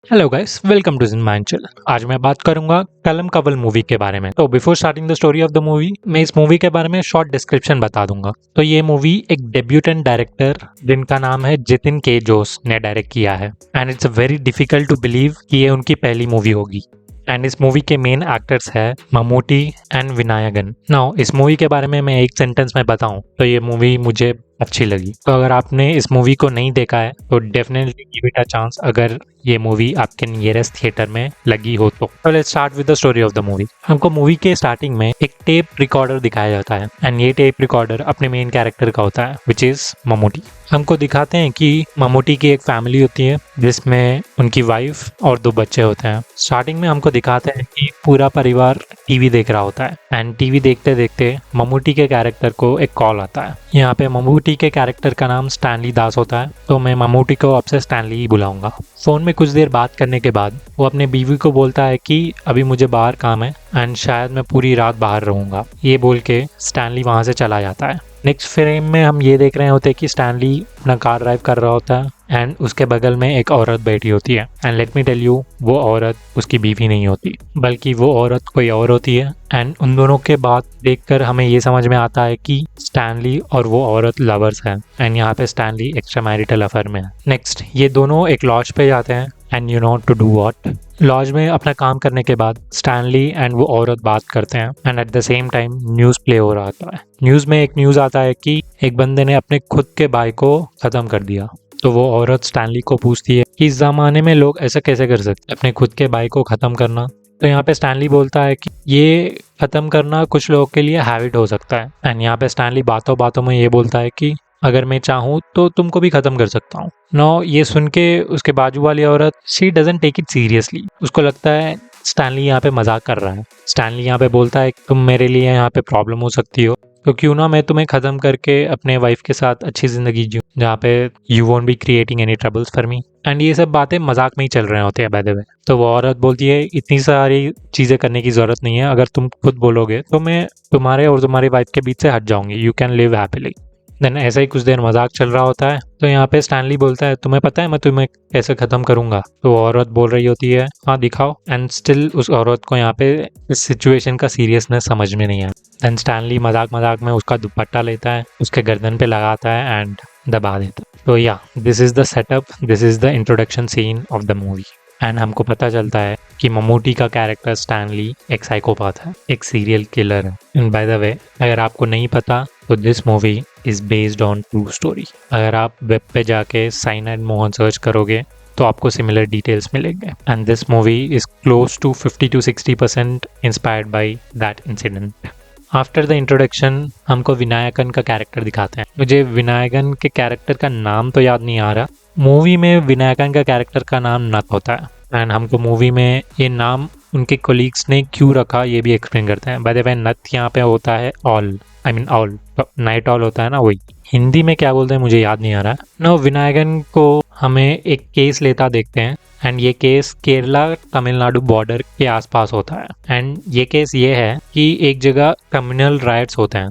Hello guys, welcome to जिनमांचल। आज मैं बात करूंगा कलम कवल मूवी के बारे में। तो before starting the story of the movie, मैं इस मूवी के बारे में शॉर्ट डिस्क्रिप्शन बता दूंगा। तो ये मूवी एक डेब्यूटेंट डायरेक्टर जिनका नाम है जितिन के जोस ने डायरेक्ट किया है and it's very difficult to believe कि ये उनकी पहली मूवी होगी। एंड इस मूवी के मेन एक्टर्स है ममूटी एंड विनायकन। नाउ इस मूवी के बारे में मैं एक सेंटेंस में बताऊं तो ये मूवी मुझे अच्छी लगी। तो अगर आपने इस मूवी को नहीं देखा है तो definitely give it a chance अगर ये मूवी आपके नियरेस्ट थिएटर में लगी हो तो let's start with the story of the movie. हमको मूवी के स्टार्टिंग में एक टेप रिकॉर्डर दिखाया जाता है एंड ये टेप रिकॉर्डर अपने मेन कैरेक्टर का होता है विच इज ममूटी। हमको दिखाते हैं कि ममूटी की एक फैमिली होती है जिसमें उनकी वाइफ और 2 बच्चे होते हैं। स्टार्टिंग में हमको दिखाते हैं कि पूरा परिवार टीवी देख रहा होता है एंड टीवी देखते देखते ममूटी के कैरेक्टर को एक कॉल आता है। यहाँ पे ममूटी के कैरेक्टर का नाम स्टैनली दास होता है, तो मैं ममूटी को अब से स्टैनली ही बुलाऊंगा। फोन में कुछ देर बात करने के बाद वो अपने बीवी को बोलता है कि अभी मुझे बाहर काम है एंड शायद मैं पूरी रात बाहर रहूंगा। ये बोल के स्टैनली वहां से चला जाता है। नेक्स्ट फ्रेम में हम ये देख रहे होते हैं कि स्टैनली अपना कार ड्राइव कर रहा होता है एंड उसके बगल में एक औरत बैठी होती है and let me tell you, वो औरत उसकी बीवी नहीं होती बल्कि वो औरत कोई और होती है। एंड उन दोनों के बात देखकर हमें ये समझ में आता है कि स्टैनली और वो औरत लवर्स हैं एंड यहाँ पे स्टैनली एक्स्ट्रा मैरिटल अफेयर में है। नेक्स्ट ये दोनों एक लॉज पे जाते हैं and you know to do what. Lodge में अपना काम करने के बाद स्टैनली एंड वो औरत बात करते हैं and at the same time news play हो रहा होता है। न्यूज़ में एक न्यूज़ आता है कि एक बंदे ने अपने खुद के भाई को ख़त्म कर दिया। तो वो औरत स्टैनली को पूछती है कि इस ज़माने में लोग ऐसा कैसे कर सकते, अपने खुद के भाई को ख़त्म करना। तो यहाँ पे स्टैनली बोलता है कि ये ख़त्म करना कुछ लोगों के लिए हैबिट हो सकता है एंड यहाँ पे स्टैनली बातों बातों में ये बोलता है कि अगर मैं चाहूँ तो तुमको भी ख़त्म कर सकता हूँ। नो ये सुन के उसके बाजू वाली औरत she doesn't take it seriously. उसको लगता है स्टैनली यहाँ पे मजाक कर रहा है। स्टैनली यहाँ पे बोलता है तुम मेरे लिए यहाँ पे प्रॉब्लम हो सकती हो, तो क्यों ना मैं तुम्हें ख़त्म करके अपने वाइफ के साथ अच्छी ज़िंदगी जीऊँ जहाँ पे you won't be creating any troubles for me. And ये सब बातें मजाक में ही चल रहे होते हैं बाय द वे। तो वो औरत बोलती है इतनी सारी चीज़ें करने की ज़रूरत नहीं है, अगर तुम खुद बोलोगे तो मैं तुम्हारे और तुम्हारी वाइफ के बीच से हट जाऊंगी, you can live happily. Then ऐसा ही कुछ देर मजाक चल रहा होता है। तो यहाँ पे स्टैनली बोलता है तुम्हें पता है मैं तुम्हें कैसे ख़त्म करूंगा। तो वो औरत बोल रही होती है हाँ दिखाओ। एंड स्टिल उस औरत को यहाँ पे इस सिचुएशन का सीरियसनेस समझ में नहीं आया। देन स्टैनली मजाक मजाक में उसका दुपट्टा लेता है, उसके गर्दन पे लगाता है एंड दबा देता है। तो या this is the setup, this is the introduction scene of the movie. And हमको पता चलता है कि ममूटी का कैरेक्टर स्टैनली एक साइकोपाथ है, एक सीरियल किलर है। एंड बाय द वे अगर आपको नहीं पता तो this movie is based on true story. अगर आप वेब पे जाके साइनाइड मोहन सर्च करोगे तो आपको सिमिलर डिटेल्स मिलेंगे। And this movie is close to 50 to 60% inspired by that incident. After the introduction हमको विनायकन का कैरेक्टर दिखाते हैं। मुझे विनायकन के कैरेक्टर का नाम तो याद नहीं आ रहा। मूवी में विनायकन का कैरेक्टर का नाम नथ होता है एंड हमको मूवी में ये नाम उनके कोलीग्स ने क्यों रखा ये भी एक्सप्लेन करते हैं। बाय द वे नथ यहाँ पे होता है all, I mean all, night all होता है ना, वही। हिंदी में क्या बोलते हैं मुझे याद नहीं आ रहा। नो विनायकन को हमें एक केस लेता देखते हैं एंड ये केस केरला तमिलनाडु बॉर्डर के आसपास होता है। एंड ये केस ये है कि एक जगह कम्युनल राइट्स होते हैं,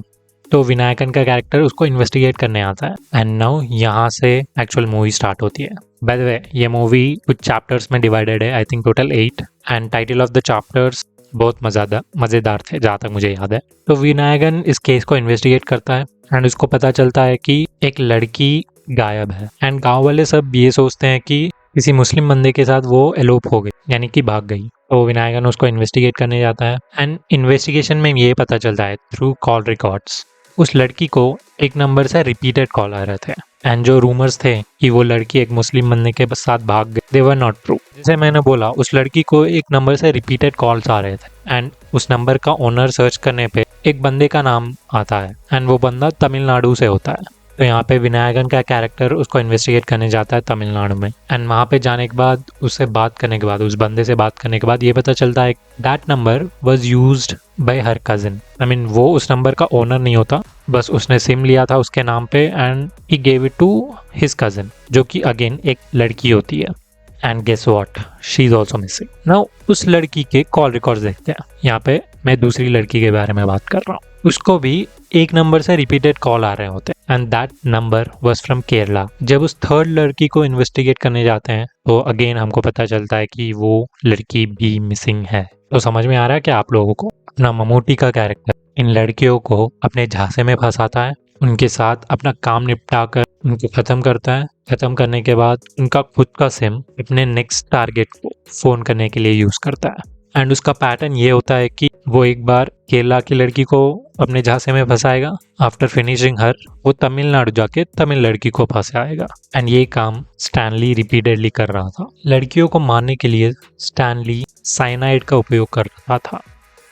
तो विनायकन का कैरेक्टर उसको इन्वेस्टिगेट करने आता है। एंड नाउ यहाँ से एक्चुअल मूवी स्टार्ट होती है। बाय द वे ये मूवी कुछ चैप्टर्स में डिवाइडेड है, I think total 8। And title of the chapters बहुत मज़ेदार थे जहाँ तक मुझे याद है। तो विनायकन इस केस को इन्वेस्टिगेट करता है एंड उसको पता चलता है कि एक लड़की गायब है एंड गाँव वाले सब ये सोचते हैं कि किसी मुस्लिम बंदे के साथ वो एलोप हो गई, यानी कि भाग गई। तो विनायकन उसको इन्वेस्टिगेट करने जाता है एंड इन्वेस्टिगेशन में ये पता चलता है थ्रू कॉल रिकॉर्ड्स उस लड़की को एक नंबर से रिपीटेड कॉल आ रहे थे एंड जो रूमर्स थे कि वो लड़की एक मुस्लिम बंदे के साथ भाग गई, दे वर नॉट ट्रू। जैसे मैंने बोला उस लड़की को एक नंबर से रिपीटेड कॉल्स आ रहे थे एंड उस नंबर का ओनर सर्च करने पे एक बंदे का नाम आता है एंड वो बंदा तमिलनाडु से होता है। तो यहाँ पे विनायकन का कैरेक्टर उसको इन्वेस्टिगेट करने जाता है तमिलनाडु में एंड वहाँ पे जाने के बाद उससे बात करने के बाद, उस बंदे से बात करने के बाद ये पता चलता है that number was used by her cousin. I mean वो उस नंबर का ओनर नहीं होता, बस उसने सिम लिया था उसके नाम पे and he gave it to his cousin, जो कि अगेन एक लड़की होती है। And guess what, she is also missing. Now उस लड़की के कॉल रिकॉर्ड्स देखते हैं। यहाँ पे मैं दूसरी लड़की के बारे में बात कर रहा हूँ। उसको भी एक नंबर से रिपीटेड कॉल आ रहे होते हैं and that number was from Kerala. जब उस थर्ड लड़की को इन्वेस्टिगेट करने जाते हैं तो अगेन हमको पता चलता है कि वो लड़की भी मिसिंग है। तो समझ में आ रहा है कि आप लोगों को अपना ममूटी का कैरेक्टर इन लड़कियों को अपने झांसे में फंसाता है, उनके साथ अपना काम निपटा कर उनको ख़त्म करता है। ख़त्म करने के बाद उनका खुद का सिम अपने नेक्स्ट टारगेट को फ़ोन करने के लिए यूज़ करता है। एंड उसका पैटर्न ये होता है कि वो एक बार केरला की लड़की को अपने झांसे में फंसाएगा, आफ्टर फिनिशिंग हर वो तमिलनाडु जाके तमिल लड़की को फंसाएगा। एंड ये काम स्टैनली रिपीटेडली कर रहा था। लड़कियों को मारने के लिए स्टैनली साइनाइड का उपयोग कर रहा था।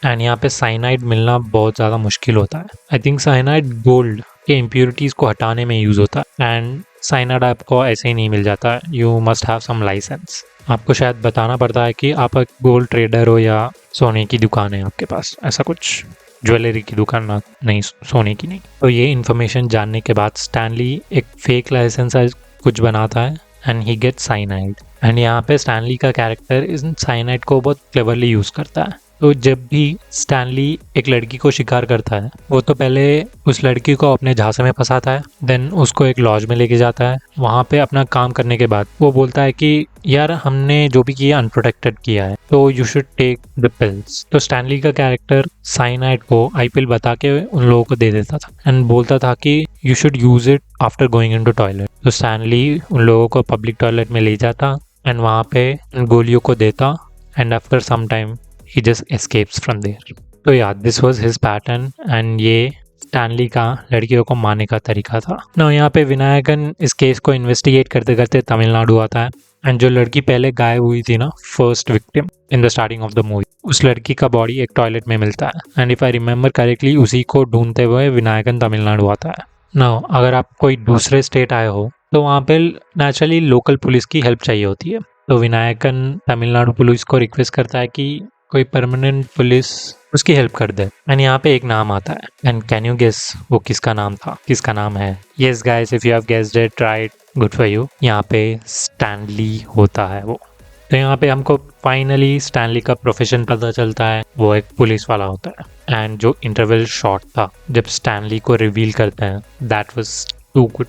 एंड यहाँ पे साइनाइड मिलना बहुत ज़्यादा मुश्किल होता है। आई थिंक साइनाइड गोल्ड के इम्प्योरिटीज़ को हटाने में यूज़ होता है। एंड साइनाइड आपको ऐसे ही नहीं मिल जाता है, you must have some license. आपको शायद बताना पड़ता है कि आप एक गोल्ड ट्रेडर हो या सोने की दुकान है आपके पास, ऐसा कुछ, ज्वेलरी की दुकान ना, नहीं सोने की नहीं। तो ये इन्फॉर्मेशन जानने के बाद स्टैनली एक फेक लाइसेंस कुछ बनाता है and he get cyanide. And यहाँ पे स्टैनली का कैरेक्टर इस साइनाइड को बहुत क्लेवरली यूज़ करता है। तो जब भी स्टैनली एक लड़की को शिकार करता है, वो तो पहले उस लड़की को अपने झांसे में फंसाता है, देन उसको एक लॉज में लेके जाता है। वहाँ पे अपना काम करने के बाद वो बोलता है कि यार हमने जो भी किया अनप्रोटेक्टेड किया है, तो you should take the pills. तो स्टैनली का कैरेक्टर साइनाइड को आई पिल बता के उन लोगों को दे देता था एंड बोलता था कि you should use it after going into toilet. तो स्टैनली उन लोगों को पब्लिक टॉयलेट में ले जाता एंड वहाँ पे गोलियों को देता and after some time he just escapes from there. तो यार this was his pattern and ये स्टैनली का लड़कियों को मारने का तरीका था ना। यहाँ पे विनायकन इस केस को इन्वेस्टिगेट करते करते तमिलनाडु आता है एंड जो लड़की पहले गायब हुई थी ना, first victim in the starting of the movie, उस लड़की का बॉडी एक टॉयलेट में मिलता है and if I remember correctly उसी को ढूंढते हुए विनायकन तमिलनाडु आता है ना। अगर आप कोई दूसरे स्टेट आए हो तो वहाँ पे नेचुरली लोकल पुलिस की हेल्प चाहिए होती है। तो विनायकन तमिलनाडु पुलिस को रिक्वेस्ट करता है कि कोई परमानेंट पुलिस उसकी हेल्प कर दे। एंड यहाँ पे एक नाम आता है एंड कैन यू गेस वो किसका नाम था, किसका नाम है? Yes guys, if you have guessed it right, good for you. यहाँ पे स्टैनली होता है वो। तो यहाँ पे हमको फाइनली स्टैनली का प्रोफेशन पता चलता है, वो एक पुलिस वाला होता है। एंड जो इंटरवल शॉट था जब स्टैनली को रिवील करते हैं, दैट वाज टू गुड।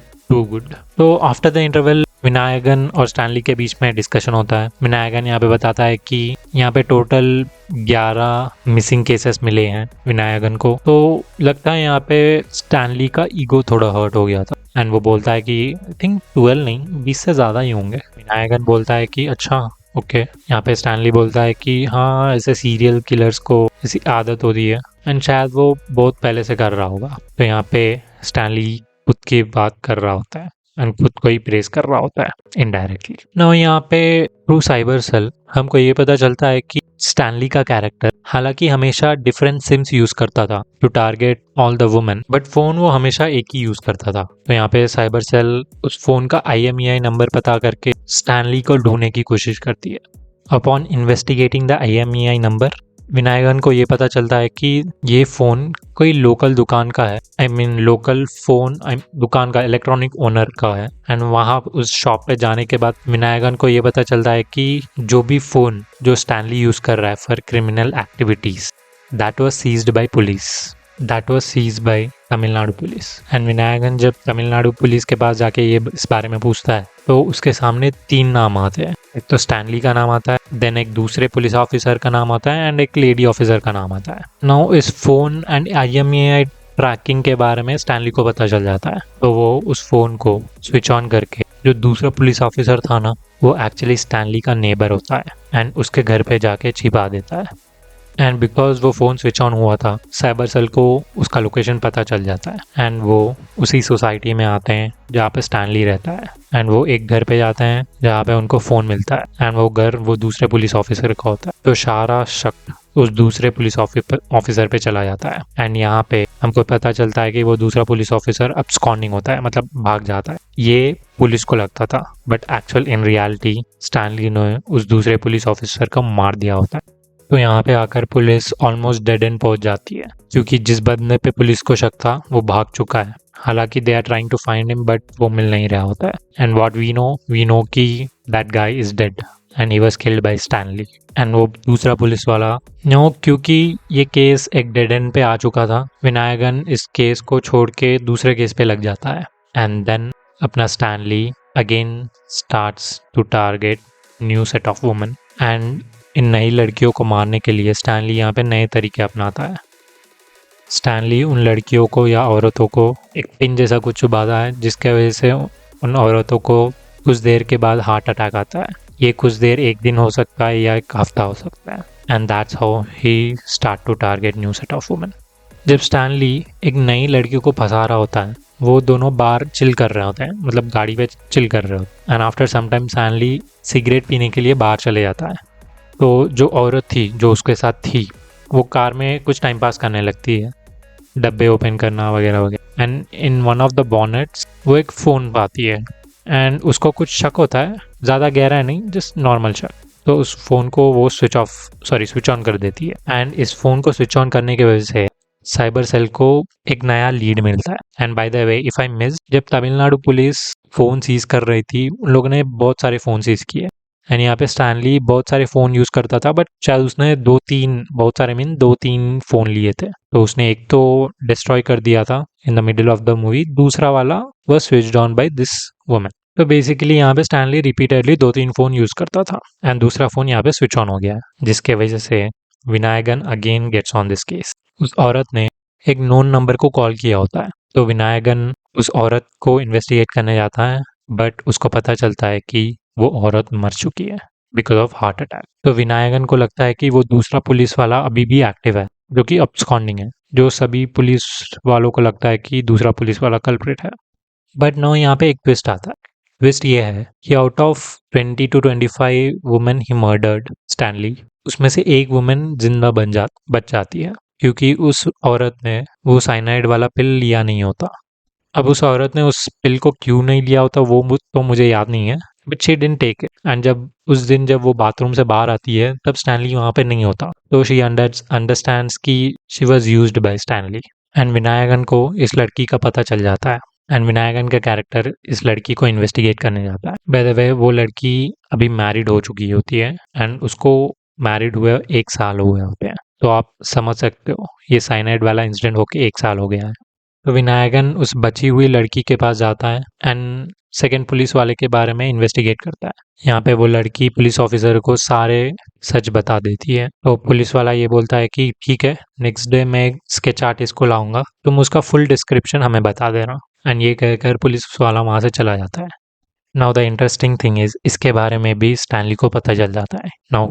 तो आफ्टर द इंटरवल विनायकन और स्टैनली के बीच में डिस्कशन होता है। विनायकन यहाँ पे बताता है कि यहाँ पे टोटल 11 मिसिंग केसेस मिले हैं विनायकन को। तो लगता है यहाँ पे स्टैनली का ईगो थोड़ा हर्ट हो गया था एंड वो बोलता है कि आई थिंक 12 नहीं 20 से ज़्यादा ही होंगे। विनायकन बोलता है कि अच्छा ओके। यहाँ पे स्टैनली बोलता है कि हाँ, ऐसे सीरियल किलर्स को ऐसी आदत होती है एंड शायद वो बहुत पहले से कर रहा होगा। तो यहाँ पे स्टैनली खुद की बात कर रहा होता है एंड खुद को ही प्रेस कर रहा होता है इनडायरेक्टली ना। यहाँ पे थ्रू साइबर सेल हमको ये पता चलता है कि स्टैनली का कैरेक्टर हालांकि हमेशा डिफरेंट सिम्स यूज करता था to target all the women, but phone वो हमेशा एक ही यूज करता था। तो यहाँ पे साइबर सेल उस फोन का IMEI नंबर पता करके स्टैनली को ढूंढने की कोशिश करती है। Upon investigating the IMEI number, Vinayakan को ये पता चलता है कि ये फ़ोन कोई लोकल दुकान का है, आई मीन लोकल फ़ोन दुकान का, इलेक्ट्रॉनिक ओनर का है। एंड वहाँ उस शॉप पे जाने के बाद विनायकन को ये पता चलता है कि जो भी फ़ोन जो स्टैनली यूज़ कर रहा है for criminal activities, that was seized bye police, that was seized bye Tamil Nadu police. And Vinayakan जब तमिलनाडु पुलिस के पास जाके ये इस बारे में पूछता है तो उसके सामने 3 नाम आते हैं। एक तो स्टैनली का नाम आता है, देन एक दूसरे पुलिस ऑफिसर का नाम आता है एंड एक लेडी ऑफिसर का नाम आता है। नाउ इस फोन एंड IMEI ट्रैकिंग के बारे में स्टैनली को पता चल जाता है। तो वो उस फोन को स्विच ऑन करके जो दूसरा पुलिस ऑफिसर था ना, वो एक्चुअली स्टैनली का नेबर होता है एंड उसके घर पे जाके छिपा देता है। एंड बिकॉज वो फ़ोन स्विच ऑन हुआ था, साइबर सेल को उसका लोकेशन पता चल जाता है एंड वो उसी सोसाइटी में आते हैं जहाँ पे स्टैनली रहता है एंड वो एक घर पे जाते हैं जहाँ पे उनको फ़ोन मिलता है एंड वो घर वो दूसरे पुलिस ऑफिसर का होता है। तो सारा शक उस दूसरे पुलिस ऑफिसर पे चला जाता है एंड यहाँ पे हमको पता चलता है कि वो दूसरा पुलिस ऑफिसर अब्सकॉन्डिंग होता है, मतलब भाग जाता है। ये पुलिस को लगता था, but actual in reality Stanley ने उस दूसरे पुलिस ऑफिसर को मार दिया होता है। तो यहाँ पे आकर पुलिस ऑलमोस्ट डेड एंड पहुंच जाती है क्योंकि जिस बंदे पे पुलिस को शक था वो भाग चुका है। हालांकि they are trying to find him but वो मिल नहीं रहा होता है। एंड व्हाट वी नो कि that guy is dead and he was killed by Stanley. And वो दूसरा पुलिस वाला क्योंकि ये केस एक डेड एंड पे आ चुका था, विनायकन इस केस को छोड़ के दूसरे केस पे लग जाता है एंड देन अपना Stanley again starts to target new set of women and इन नई लड़कियों को मारने के लिए स्टैनली यहाँ पे नए तरीके अपनाता है। स्टैनली उन लड़कियों को या औरतों को एक पिन जैसा कुछ चुभाता है जिसके वजह से उन औरतों को कुछ देर के बाद हार्ट अटैक आता है। ये कुछ देर एक दिन हो सकता है या एक हफ्ता हो सकता है। And that's how he start to target new set of women. जब स्टैनली एक नई लड़की को फंसा रहा होता है, वो दोनों बाहर चिल कर रहे होते हैं, मतलब गाड़ी पे चिल कर रहे होते हैं। And after some time Stanley cigarette पीने के लिए बाहर चले जाता है। तो जो औरत थी जो उसके साथ थी वो कार में कुछ टाइम पास करने लगती है, डब्बे ओपन करना वगैरह वगैरह। And in one of the bonnets वो एक फ़ोन पाती है एंड उसको कुछ शक होता है, ज़्यादा गहरा नहीं, जस्ट नॉर्मल शक। तो उस फ़ोन को वो स्विच ऑन कर देती है। एंड इस फ़ोन को स्विच ऑन करने की वजह से साइबर सेल को एक नया लीड मिलता है। And by the way if I miss, जब तमिलनाडु पुलिस फ़ोन सीज कर रही थी उन लोगों ने बहुत सारे फ़ोन सीज किए। एंड यहाँ पे स्टैनली बहुत सारे फ़ोन यूज़ करता था, बट शायद उसने दो तीन फ़ोन लिए थे। तो उसने एक तो डिस्ट्रॉय कर दिया था in the middle of the movie, दूसरा वाला वह switched on by this woman. तो बेसिकली यहाँ पे स्टैनली रिपीटेडली 2-3 फ़ोन यूज़ करता था एंड दूसरा फ़ोन यहाँ पे स्विच ऑन हो गया, जिसके वजह से Vinayakan again gets on this case. उस औरत ने एक नोन नंबर को कॉल किया होता है, तो विनायगन उस औरत को इन्वेस्टिगेट करने जाता है, बट उसको पता चलता है कि वो औरत मर चुकी है बिकॉज ऑफ हार्ट अटैक। तो विनायगन को लगता है कि वो दूसरा पुलिस वाला अभी भी एक्टिव है जो कि अब्सकॉन्डिंग है, जो सभी पुलिस वालों को लगता है कि दूसरा पुलिस वाला कल्प्रिट है। बट नो, यहाँ पे एक ट्विस्ट आता है। ट्विस्ट ये है कि out of 20 to 25 women he murdered Stanley, उसमें से एक वुमेन जिंदा बच जाती है, क्योंकि उस औरत ने वो साइनाइड वाला पिल लिया नहीं होता। अब उस औरत ने उस पिल को क्यों नहीं लिया होता वो तो मुझे याद नहीं है, but she didn't take it. And जब उस दिन जब वो बाथरूम से बाहर आती है तब स्टैनली वहाँ पे नहीं होता, तो शी अंडरस्टैंड्स कि she was used by Stanley. And Vinayakan को इस लड़की का पता चल जाता है एंड विनायगन का कैरेक्टर इस लड़की को इन्वेस्टिगेट करने जाता है। बाय द वे वो लड़की अभी मैरिड हो चुकी होती है एंड उसको मैरिड हुए 1 साल हुए होते हैं। तो आप समझ सकते हो ये साइनाइड वाला इंसिडेंट होके 1 साल हो गया है। तो विनायगन उस बची हुई लड़की के पास जाता है एंड सेकंड पुलिस वाले के बारे में इन्वेस्टिगेट करता है। यहाँ पे वो लड़की पुलिस ऑफिसर को सारे सच बता देती है। तो पुलिस वाला ये बोलता है कि ठीक है, नेक्स्ट डे मैं स्केच आर्टिस्ट को लाऊंगा, तुम उसका फुल डिस्क्रिप्शन हमें बता देना। एंड ये कहकर पुलिस वाला वहाँ से चला जाता है। Now the interesting thing is, इसके बारे में भी स्टैनली को पता चल जाता है। नाउ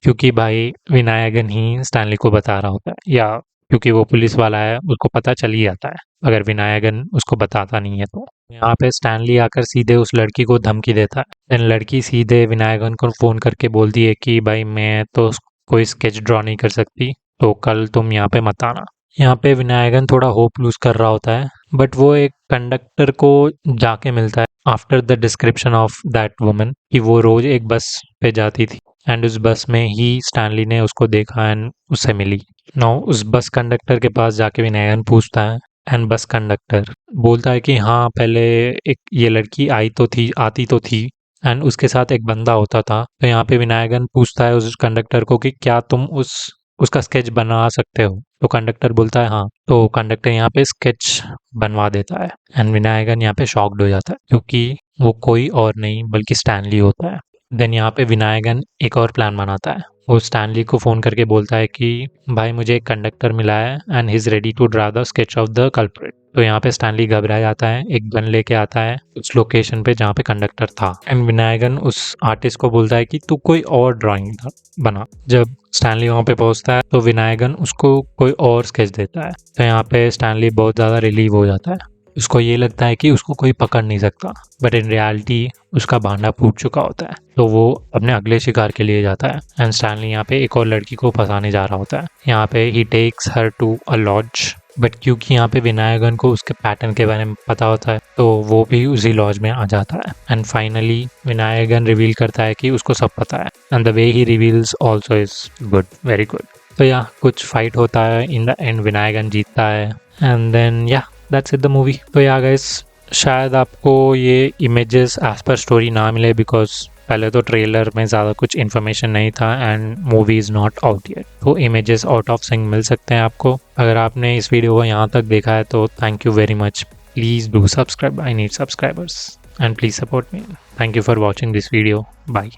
क्योंकि भाई विनायगन ही स्टैनली को बता रहा होता है, या क्योंकि वो पुलिस वाला है उसको पता चल ही जाता है अगर विनायगन उसको बताता नहीं है। तो यहाँ पे स्टैनली आकर सीधे उस लड़की को धमकी देता है। देन लड़की सीधे विनायगन को फ़ोन करके बोलती है कि भाई मैं तो कोई स्केच ड्रॉ नहीं कर सकती, तो कल तुम यहाँ पे मत आना। यहाँ पे विनायगन थोड़ा होप लूज कर रहा होता है, बट वो एक कंडक्टर को जाके मिलता है after the description of that woman कि वो रोज एक बस पे जाती थी एंड उस बस में ही स्टैनली ने उसको देखा एंड उससे मिली। नाउ उस बस कंडक्टर के पास जाके विनायगन पूछता है एंड बस कंडक्टर बोलता है कि हाँ पहले एक ये लड़की आती तो थी एंड उसके साथ एक बंदा होता था। तो यहाँ पे विनायगन पूछता है उस कंडक्टर को कि क्या तुम उसका स्केच बना सकते हो। तो कंडक्टर बोलता है हाँ। तो कंडक्टर यहाँ पे स्केच बनवा देता है एंड विनायगन यहाँ पे शॉक्ड हो जाता है क्योंकि वो कोई और नहीं बल्कि स्टैनली होता है। देन यहाँ पे विनायगन एक और प्लान बनाता है। वो स्टैनली को फ़ोन करके बोलता है कि भाई मुझे एक कंडक्टर मिला है and he is ready to draw the sketch of the culprit. तो यहाँ पे स्टैनली घबरा जाता है, एक गन लेके आता है उस लोकेशन पे जहाँ पे कंडक्टर था एंड विनायगन उस आर्टिस्ट को बोलता है कि तू कोई और ड्राइंग बना। जब स्टैनली वहाँ पे पहुँचता है तो विनायगन उसको कोई और स्केच देता है। तो यहाँ पे स्टैनली बहुत ज़्यादा रिलीव हो जाता है। उसको ये लगता है कि उसको कोई पकड़ नहीं सकता, बट इन रियलिटी उसका भांडा फूट चुका होता है। तो वो अपने अगले शिकार के लिए जाता है एंड स्टैनली यहाँ पे एक और लड़की को फंसाने जा रहा होता है। यहाँ पे ही takes her to a lodge, but क्योंकि यहाँ पे विनायगन को उसके पैटर्न के बारे में पता होता है तो वो भी उसी लॉज में आ जाता है एंड फाइनली विनायगन रिवील करता है कि उसको सब पता है and the way he reveals also is good, very good. तो या कुछ फाइट होता है, इन द एंड विनायगन जीतता है एंड देन या दैट्स इट द मूवी। तो या गाइस, शायद आपको ये इमेजेस एज पर स्टोरी ना मिले बिकॉज पहले तो ट्रेलर में ज़्यादा कुछ इन्फॉर्मेशन नहीं था and movie is not out yet. तो इमेजेस आउट ऑफ सिंक मिल सकते हैं आपको। अगर आपने इस वीडियो को यहाँ तक देखा है तो thank you very much. Please do subscribe, I need subscribers and please support me. Thank you for watching this video, bye.